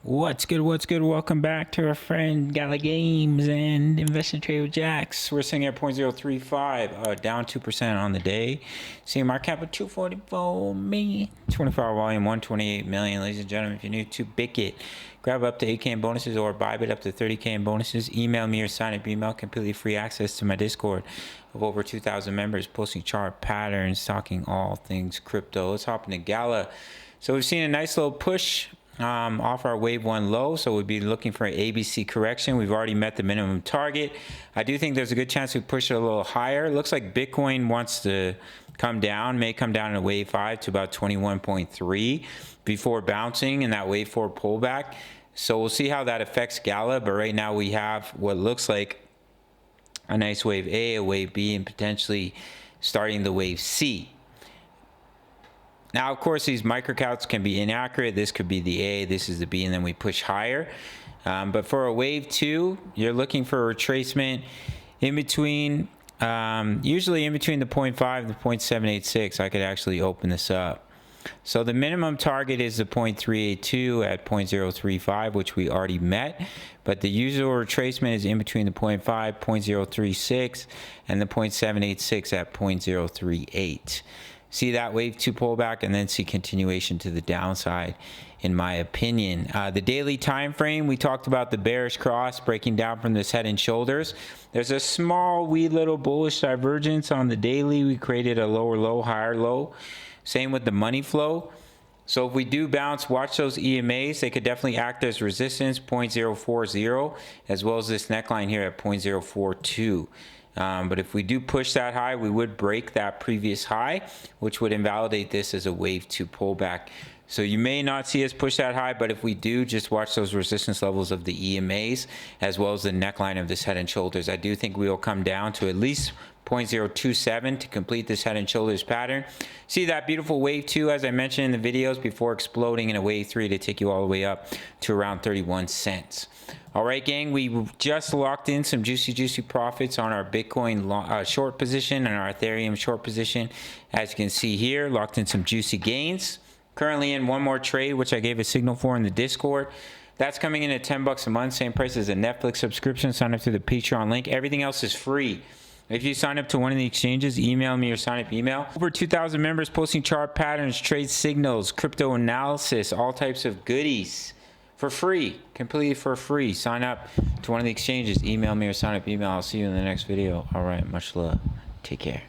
What's good? What's good? Welcome back to our friend Gala Games and Invest and Trade with Jax. We're sitting at 0.035, down 2% on the day. Seeing market cap of 244 million, 24-hour volume 128 million. Ladies and gentlemen, if you're new to Bickit, grab up to 8K in bonuses or buy it up to 30K in bonuses. Email me or sign up email, completely free access to my Discord of over 2,000 members, posting chart patterns, talking all things crypto. Let's hop into Gala. So we've seen a nice little push off our wave one low, so we'd be looking for an ABC correction. We've already met the minimum target. I do think there's a good chance we push it a little higher. It looks like Bitcoin wants to come down, may come down in wave 5 to about 21.3 before bouncing in that wave 4 pullback. So we'll see how that affects Gala, but right now we have what looks like a nice wave A, a wave B, and potentially starting the wave C. Now, of course, these microcounts can be inaccurate. This could be the A, this is the B, and then we push higher. But for a wave 2, you're looking for a retracement in between, usually in between the 0.5 and the 0.786. I could actually open this up. So the minimum target is the 0.382 at 0.035, which we already met. But the usual retracement is in between the 0.5, 0.036, and the 0.786 at 0.038. See that wave 2 pullback and then see continuation to the downside, in my opinion. The daily time frame, we talked about the bearish cross breaking down from this head and shoulders. There's a small wee little bullish divergence on the daily. We created a lower low, higher low. Same with the money flow. So if we do bounce, watch those EMAs. They could definitely act as resistance, 0.040, as well as this neckline here at 0.042. But if we do push that high, we would break that previous high, which would invalidate this as a wave 2 pullback. So you may not see us push that high, but if we do, just watch those resistance levels of the EMAs as well as the neckline of this head and shoulders. I do think we will come down to at least 0.027 to complete this head and shoulders pattern. See that beautiful wave 2, as I mentioned in the videos, before exploding in a wave 3 to take you all the way up to around 31 cents. All right, gang, we just locked in some juicy profits on our Bitcoin short position and our Ethereum short position. As you can see here, locked in some juicy gains. Currently in one more trade, which I gave a signal for in the Discord. That's coming in at 10 bucks a month, same price as a Netflix subscription. Sign up through the Patreon link. Everything else is free. If you sign up to one of the exchanges, email me or sign up email. Over 2,000 members posting chart patterns, trade signals, crypto analysis, all types of goodies for free, completely for free. Sign up to one of the exchanges, email me or sign up email. I'll see you in the next video. All right, much love. Take care.